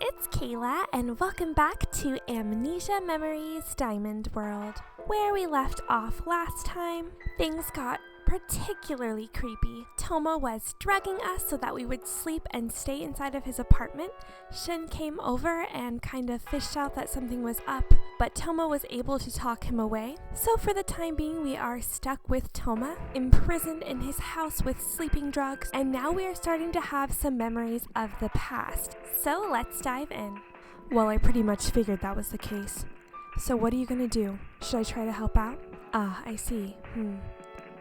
it's Kayla, and welcome back to Amnesia Memories Diamond World. Where we left off last time, things got particularly creepy. Toma was drugging us so that we would sleep and stay inside of his apartment. Shin came over and kind of fished out that something was up, but Toma was able to talk him away. So for the time being, we are stuck with Toma, imprisoned in his house with sleeping drugs, and now we are starting to have some memories of the past. So let's dive in. Well, I pretty much figured that was the case. So what are you gonna do? Should I try to help out? Ah, I see.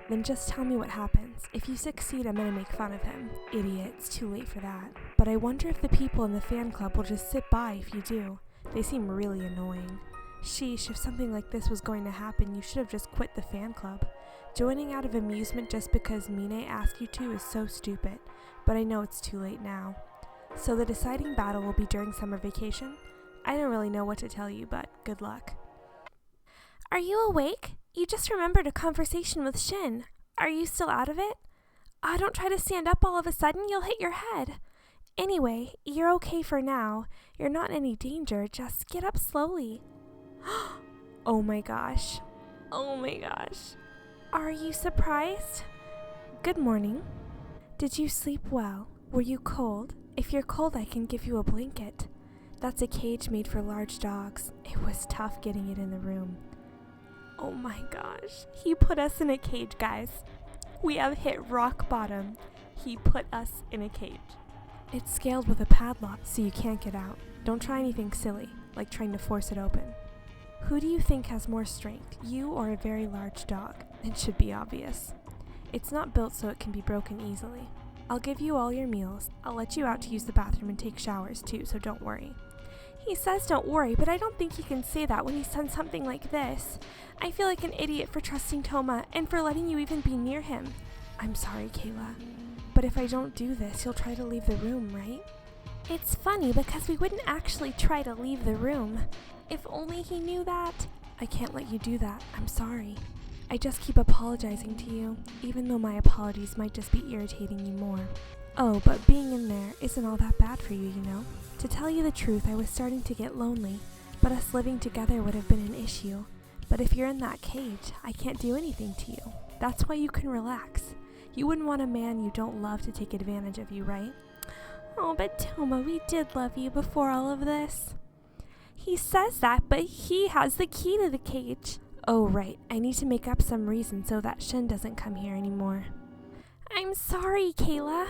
Then just tell me what happens. If you succeed, I'm gonna make fun of him. Idiot, it's too late for that. But I wonder if the people in the fan club will just sit by if you do. They seem really annoying. Sheesh, if something like this was going to happen, you should have just quit the fan club. Joining out of amusement just because Mine asked you to is so stupid, but I know it's too late now. So the deciding battle will be during summer vacation? I don't really know what to tell you, but good luck. Are you awake? You just remembered a conversation with Shin. Are you still out of it? Don't try to stand up all of a sudden, you'll hit your head. Anyway, you're okay for now. You're not in any danger, just get up slowly. Oh my gosh. Oh my gosh. Are you surprised? Good morning. Did you sleep well? Were you cold? If you're cold, I can give you a blanket. That's a cage made for large dogs. It was tough getting it in the room. Oh my gosh. He put us in a cage, guys. We have hit rock bottom. He put us in a cage. It's scaled with a padlock, so you can't get out. Don't try anything silly, like trying to force it open. Who do you think has more strength, you or a very large dog? It should be obvious. It's not built so it can be broken easily. I'll give you all your meals. I'll let you out to use the bathroom and take showers too, so don't worry. He says don't worry, but I don't think he can say that when he's done something like this. I feel like an idiot for trusting Toma and for letting you even be near him. I'm sorry, Kayla, but if I don't do this, you'll try to leave the room, right? It's funny because we wouldn't actually try to leave the room. If only he knew that. I can't let you do that. I'm sorry. I just keep apologizing to you, even though my apologies might just be irritating you more. Oh, but being in there isn't all that bad for you, you know? To tell you the truth, I was starting to get lonely, but us living together would have been an issue. But if you're in that cage, I can't do anything to you. That's why you can relax. You wouldn't want a man you don't love to take advantage of you, right? Oh, but Toma, we did love you before all of this. He says that, but he has the key to the cage. Oh, right. I need to make up some reason so that Shin doesn't come here anymore. I'm sorry, Kayla.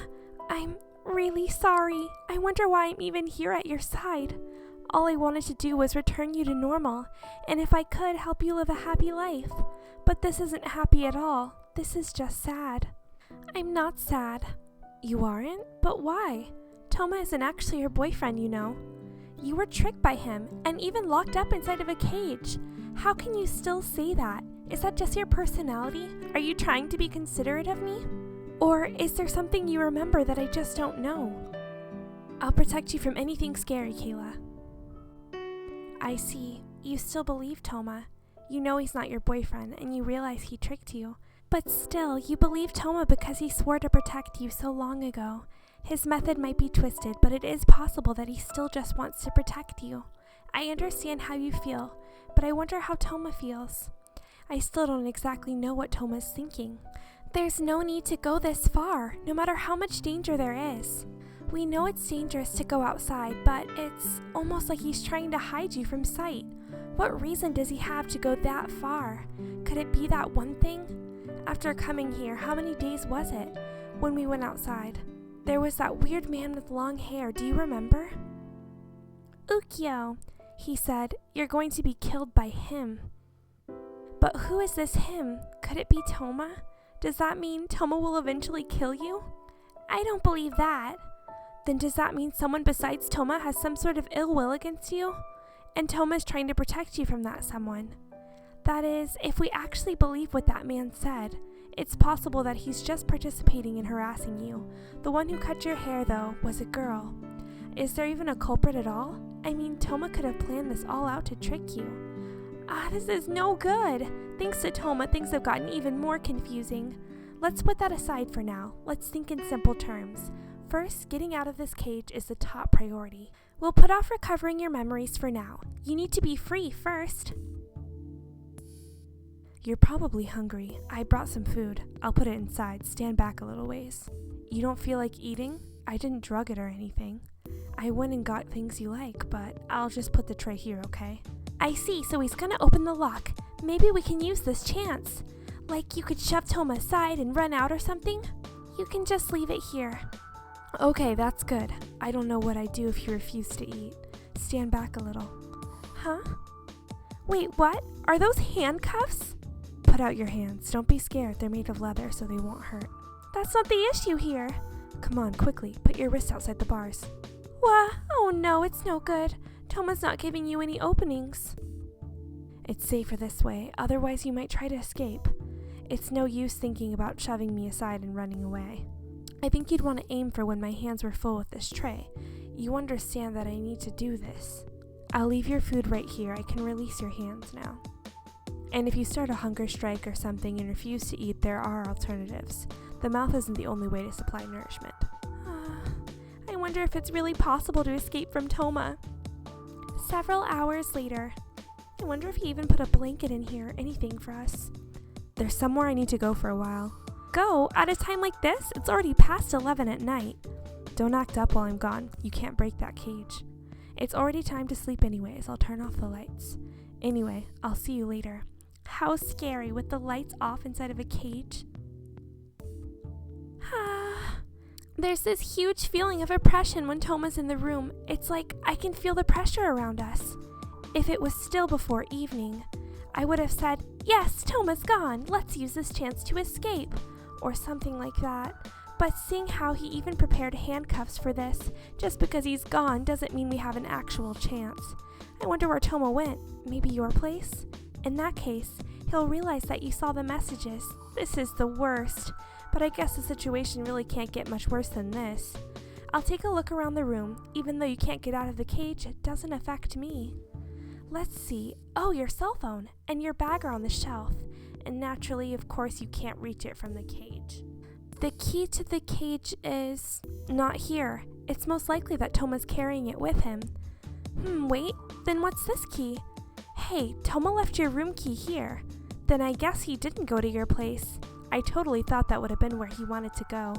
I'm really sorry. I wonder why I'm even here at your side. All I wanted to do was return you to normal, and if I could, help you live a happy life. But this isn't happy at all. This is just sad. I'm not sad. You aren't? But why? Toma isn't actually your boyfriend, you know. You were tricked by him, and even locked up inside of a cage. How can you still say that? Is that just your personality? Are you trying to be considerate of me? Or is there something you remember that I just don't know? I'll protect you from anything scary, Kayla. I see. You still believe Toma. You know he's not your boyfriend, and you realize he tricked you. But still, you believe Toma because he swore to protect you so long ago. His method might be twisted, but it is possible that he still just wants to protect you. I understand how you feel, but I wonder how Toma feels. I still don't exactly know what Toma's thinking. There's no need to go this far, no matter how much danger there is. We know it's dangerous to go outside, but it's almost like he's trying to hide you from sight. What reason does he have to go that far? Could it be that one thing? After coming here, how many days was it when we went outside? There was that weird man with long hair, do you remember? Ukyo, he said, you're going to be killed by him. But who is this him? Could it be Toma? Does that mean Toma will eventually kill you? I don't believe that. Then does that mean someone besides Toma has some sort of ill will against you? And Toma's trying to protect you from that someone. That is, if we actually believe what that man said, it's possible that he's just participating in harassing you. The one who cut your hair, though, was a girl. Is there even a culprit at all? I mean, Toma could have planned this all out to trick you. This is no good. Thanks to Toma, things have gotten even more confusing. Let's put that aside for now. Let's think in simple terms. First, getting out of this cage is the top priority. We'll put off recovering your memories for now. You need to be free first. You're probably hungry. I brought some food. I'll put it inside. Stand back a little ways. You don't feel like eating? I didn't drug it or anything. I went and got things you like, but I'll just put the tray here, okay? I see, so he's gonna open the lock. Maybe we can use this chance. Like you could shove Toma aside and run out or something? You can just leave it here. Okay, that's good. I don't know what I'd do if you refused to eat. Stand back a little. Huh? Wait, what? Are those handcuffs? Put out your hands. Don't be scared. They're made of leather, so they won't hurt. That's not the issue here. Come on, quickly. Put your wrist outside the bars. What? Oh no, it's no good. Toma's not giving you any openings. It's safer this way. Otherwise, you might try to escape. It's no use thinking about shoving me aside and running away. I think you'd want to aim for when my hands were full with this tray. You understand that I need to do this. I'll leave your food right here. I can release your hands now. And if you start a hunger strike or something and refuse to eat, there are alternatives. The mouth isn't the only way to supply nourishment. I wonder if it's really possible to escape from Toma. Several hours later. I wonder if he even put a blanket in here or anything for us. There's somewhere I need to go for a while. Go? At a time like this? It's already past 11 at night. Don't act up while I'm gone. You can't break that cage. It's already time to sleep anyways. I'll turn off the lights. Anyway, I'll see you later. How scary with the lights off inside of a cage. There's this huge feeling of oppression when Toma's in the room. It's like I can feel the pressure around us. If it was still before evening, I would have said, yes, Toma's gone. Let's use this chance to escape. Or something like that. But seeing how he even prepared handcuffs for this, just because he's gone doesn't mean we have an actual chance. I wonder where Toma went. Maybe your place? In that case, he'll realize that you saw the messages. This is the worst. But I guess the situation really can't get much worse than this. I'll take a look around the room. Even though you can't get out of the cage, it doesn't affect me. Let's see. Oh, your cell phone and your bag are on the shelf. And naturally, of course, you can't reach it from the cage. The key to the cage is not here. It's most likely that Toma's carrying it with him. Wait, then what's this key? Hey, Toma left your room key here. Then I guess he didn't go to your place. I totally thought that would have been where he wanted to go.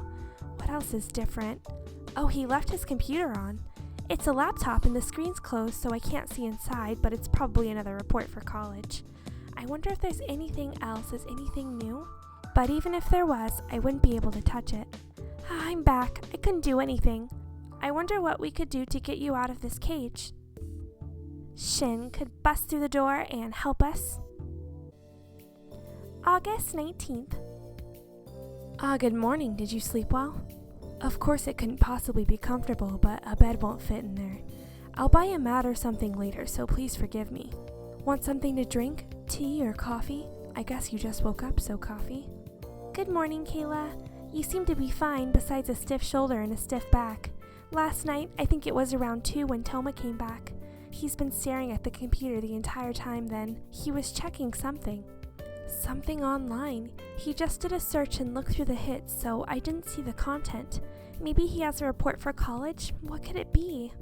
What else is different? Oh, he left his computer on. It's a laptop and the screen's closed, so I can't see inside, but it's probably another report for college. I wonder if there's anything else. Is anything new? But even if there was, I wouldn't be able to touch it. I'm back. I couldn't do anything. I wonder what we could do to get you out of this cage. Shin could bust through the door and help us. August 19th. Good morning. Did you sleep well? Of course it couldn't possibly be comfortable, but a bed won't fit in there. I'll buy a mat or something later, so please forgive me. Want something to drink? Tea or coffee? I guess you just woke up, so coffee. Good morning, Kayla. You seem to be fine, besides a stiff shoulder and a stiff back. Last night, I think it was around 2 when Toma came back. He's been staring at the computer the entire time then. He was checking something. Something online. He just did a search and looked through the hits, so I didn't see the content. Maybe he has a report for college? What could it be?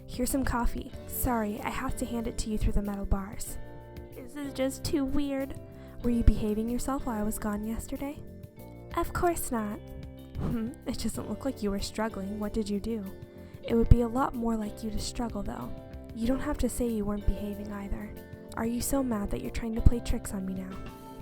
Here's some coffee. Sorry, I have to hand it to you through the metal bars. This is just too weird. Were you behaving yourself while I was gone yesterday? Of course not. It doesn't look like you were struggling. What did you do? It would be a lot more like you to struggle, though. You don't have to say you weren't behaving either. Are you so mad that you're trying to play tricks on me now?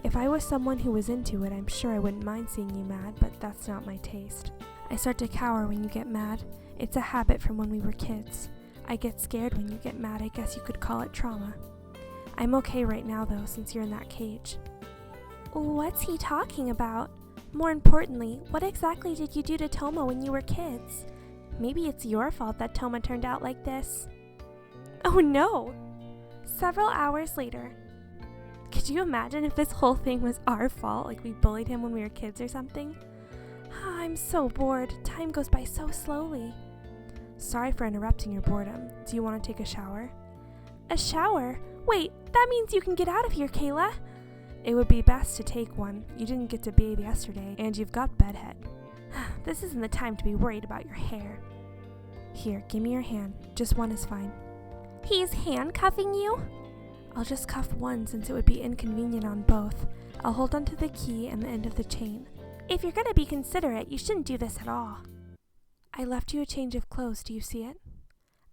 If I was someone who was into it, I'm sure I wouldn't mind seeing you mad, but that's not my taste. I start to cower when you get mad. It's a habit from when we were kids. I get scared when you get mad. I guess you could call it trauma. I'm okay right now, though, since you're in that cage. What's he talking about? More importantly, what exactly did you do to Toma when you were kids? Maybe it's your fault that Toma turned out like this. Oh no! Several hours later. Could you imagine if this whole thing was our fault, like we bullied him when we were kids or something? I'm so bored. Time goes by so slowly. Sorry for interrupting your boredom. Do you want to take a shower? A shower? Wait, that means you can get out of here, Kayla. It would be best to take one. You didn't get to bathe yesterday, and you've got bedhead. This isn't the time to be worried about your hair. Here, give me your hand. Just one is fine. He's handcuffing you? I'll just cuff one since it would be inconvenient on both. I'll hold onto the key and the end of the chain. If you're gonna be considerate, you shouldn't do this at all. I left you a change of clothes, do you see it?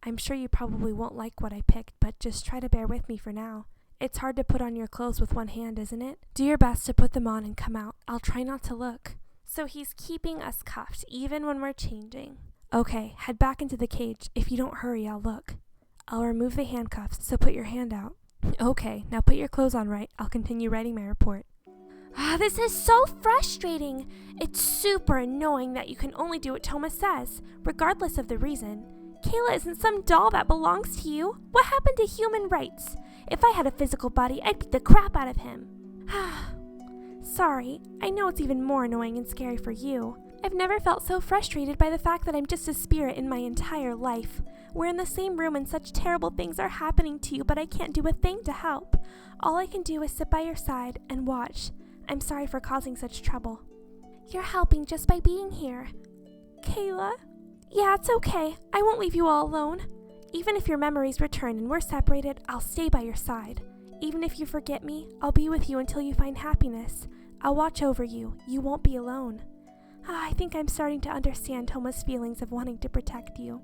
I'm sure you probably won't like what I picked, but just try to bear with me for now. It's hard to put on your clothes with one hand, isn't it? Do your best to put them on and come out. I'll try not to look. So he's keeping us cuffed, even when we're changing. Okay, head back into the cage. If you don't hurry, I'll look. I'll remove the handcuffs, so put your hand out. Okay, now put your clothes on right. I'll continue writing my report. This is so frustrating. It's super annoying that you can only do what Toma says, regardless of the reason. Kayla isn't some doll that belongs to you. What happened to human rights? If I had a physical body, I'd beat the crap out of him. Sorry, I know it's even more annoying and scary for you. I've never felt so frustrated by the fact that I'm just a spirit in my entire life. We're in the same room and such terrible things are happening to you, but I can't do a thing to help. All I can do is sit by your side and watch. I'm sorry for causing such trouble. You're helping just by being here. Kayla? Yeah, it's okay. I won't leave you all alone. Even if your memories return and we're separated, I'll stay by your side. Even if you forget me, I'll be with you until you find happiness. I'll watch over you. You won't be alone. I think I'm starting to understand Toma's feelings of wanting to protect you.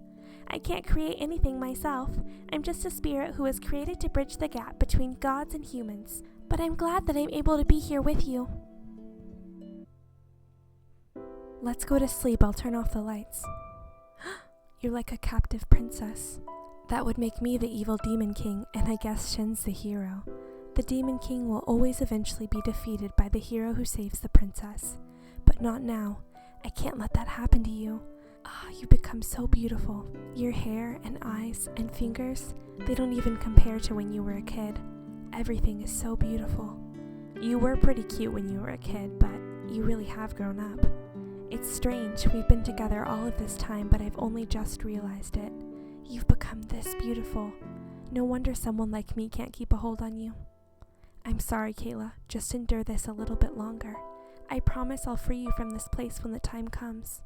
I can't create anything myself. I'm just a spirit who was created to bridge the gap between gods and humans. But I'm glad that I'm able to be here with you. Let's go to sleep. I'll turn off the lights. You're like a captive princess. That would make me the evil demon king, and I guess Shin's the hero. The demon king will always eventually be defeated by the hero who saves the princess. But not now. I can't let that happen to you. You become so beautiful. Your hair and eyes and fingers, they don't even compare to when you were a kid. Everything is so beautiful. You were pretty cute when you were a kid, but you really have grown up. It's strange, we've been together all of this time, but I've only just realized it. You've become this beautiful. No wonder someone like me can't keep a hold on you. I'm sorry, Kayla. Just endure this a little bit longer. I promise I'll free you from this place when the time comes.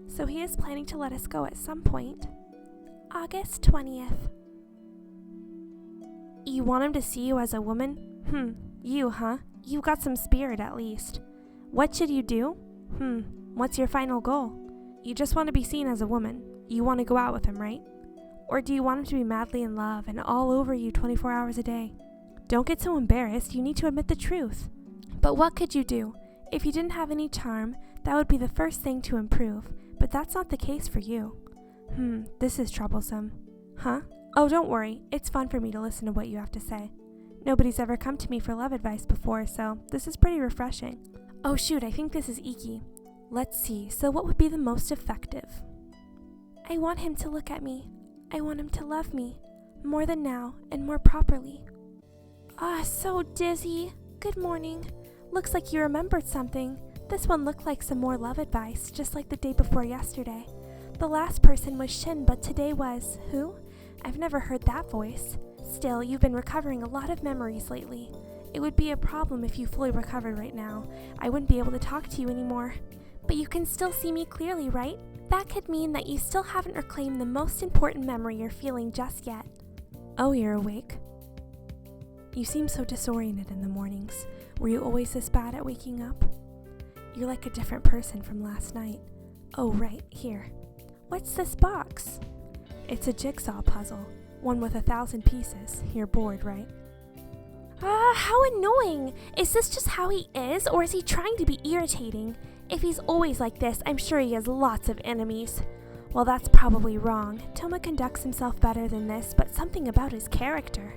So he is planning to let us go at some point. August 20th. You want him to see you as a woman? You, huh? You've got some spirit at least. What should you do? What's your final goal? You just want to be seen as a woman. You want to go out with him, right? Or do you want him to be madly in love and all over you 24 hours a day? Don't get so embarrassed. You need to admit the truth. But what could you do? If you didn't have any charm, that would be the first thing to improve. But that's not the case for you. This is troublesome. Huh? Oh, don't worry. It's fun for me to listen to what you have to say. Nobody's ever come to me for love advice before, so this is pretty refreshing. Oh shoot, I think this is Iggy. Let's see, so what would be the most effective? I want him to look at me. I want him to love me. More than now, and more properly. So dizzy. Good morning. Looks like you remembered something. This one looked like some more love advice, just like the day before yesterday. The last person was Shin, but today was... who? I've never heard that voice. Still, you've been recovering a lot of memories lately. It would be a problem if you fully recovered right now. I wouldn't be able to talk to you anymore. But you can still see me clearly, right? That could mean that you still haven't reclaimed the most important memory you're feeling just yet. Oh, you're awake. You seem so disoriented in the mornings. Were you always this bad at waking up? You're like a different person from last night. Oh, right, here. What's this box? It's a jigsaw puzzle, one with 1,000 pieces. You're bored, right? How annoying! Is this just how he is, or is he trying to be irritating? If he's always like this, I'm sure he has lots of enemies. Well, that's probably wrong. Toma conducts himself better than this, but something about his character.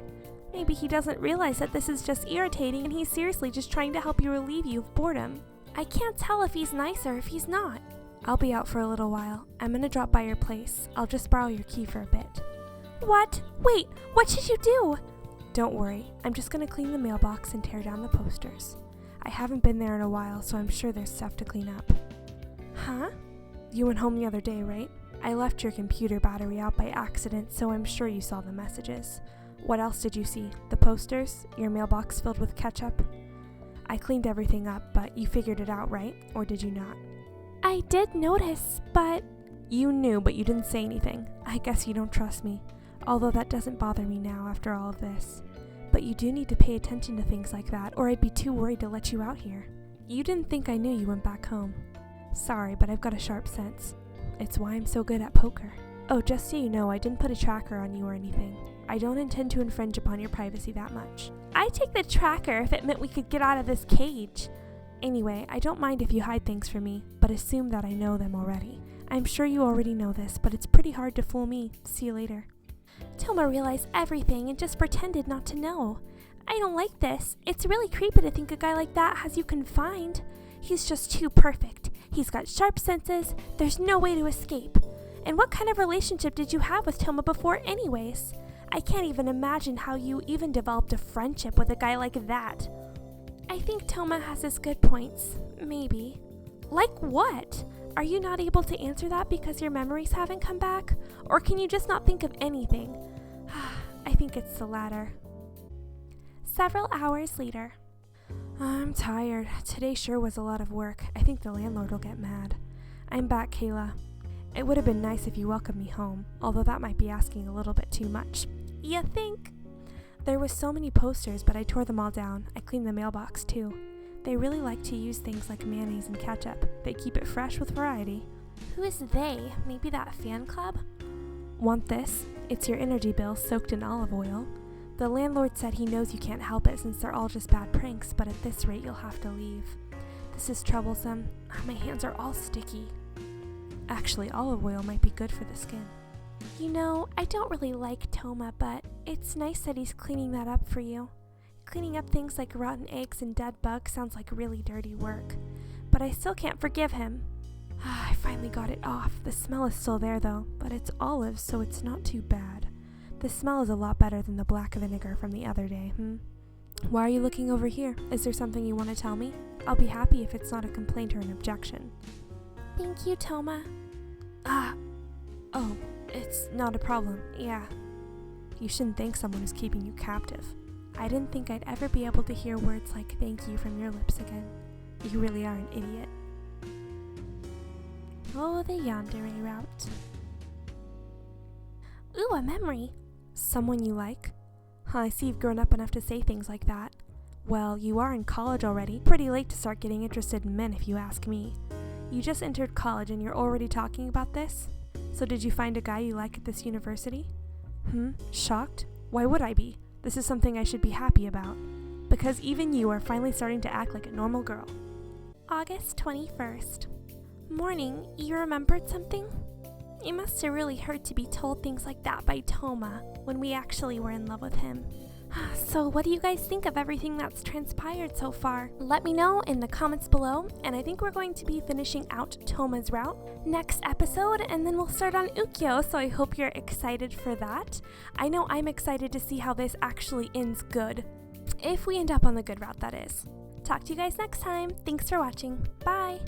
Maybe he doesn't realize that this is just irritating and he's seriously just trying to help you relieve you of boredom. I can't tell if he's nice or if he's not. I'll be out for a little while. I'm gonna drop by your place. I'll just borrow your key for a bit. What? Wait, what should you do? Don't worry. I'm just gonna clean the mailbox and tear down the posters. I haven't been there in a while, so I'm sure there's stuff to clean up. Huh? You went home the other day, right? I left your computer battery out by accident, so I'm sure you saw the messages. What else did you see? The posters? Your mailbox filled with ketchup? I cleaned everything up, but you figured it out, right? Or did you not? I did notice, but... You knew, but you didn't say anything. I guess you don't trust me. Although that doesn't bother me now after all of this. But you do need to pay attention to things like that, or I'd be too worried to let you out here. You didn't think I knew you went back home. Sorry, but I've got a sharp sense. It's why I'm so good at poker. Oh, just so you know, I didn't put a tracker on you or anything. I don't intend to infringe upon your privacy that much. I'd take the tracker if it meant we could get out of this cage. Anyway, I don't mind if you hide things from me, but assume that I know them already. I'm sure you already know this, but it's pretty hard to fool me. See you later. Toma realized everything and just pretended not to know. I don't like this. It's really creepy to think a guy like that has you confined. He's just too perfect. He's got sharp senses. There's no way to escape. And what kind of relationship did you have with Toma before anyways? I can't even imagine how you even developed a friendship with a guy like that. I think Toma has his good points. Maybe. Like what? Are you not able to answer that because your memories haven't come back? Or can you just not think of anything? I think it's the latter. Several hours later. I'm tired. Today sure was a lot of work. I think the landlord will get mad. I'm back, Kayla. It would have been nice if you welcomed me home, although that might be asking a little bit too much. You think? There was so many posters, but I tore them all down. I cleaned the mailbox too. They really like to use things like mayonnaise and ketchup. They keep it fresh with variety. Who is they? Maybe that fan club? Want this? It's your energy bill soaked in olive oil. The landlord said he knows you can't help it since they're all just bad pranks, but at this rate you'll have to leave. This is troublesome. My hands are all sticky. Actually, olive oil might be good for the skin. You know, I don't really like Toma, but it's nice that he's cleaning that up for you. Cleaning up things like rotten eggs and dead bugs sounds like really dirty work. But I still can't forgive him. I finally got it off. The smell is still there though, but it's olives, so it's not too bad. The smell is a lot better than the black vinegar from the other day, Why are you looking over here? Is there something you want to tell me? I'll be happy if it's not a complaint or an objection. Thank you, Toma. Oh, it's not a problem. Yeah. You shouldn't thank someone who's keeping you captive. I didn't think I'd ever be able to hear words like thank you from your lips again. You really are an idiot. Oh, the Yandere route. Ooh, a memory. Someone you like? I see you've grown up enough to say things like that. Well, you are in college already. Pretty late to start getting interested in men if you ask me. You just entered college and you're already talking about this? So did you find a guy you like at this university? Shocked? Why would I be? This is something I should be happy about. Because even you are finally starting to act like a normal girl. August 21st. Morning, you remembered something? It must have really hurt to be told things like that by Toma when we actually were in love with him. So what do you guys think of everything that's transpired so far? Let me know in the comments below, and I think we're going to be finishing out Toma's route next episode, and then we'll start on Ukyo, so I hope you're excited for that. I know I'm excited to see how this actually ends good. If we end up on the good route, that is. Talk to you guys next time. Thanks for watching. Bye!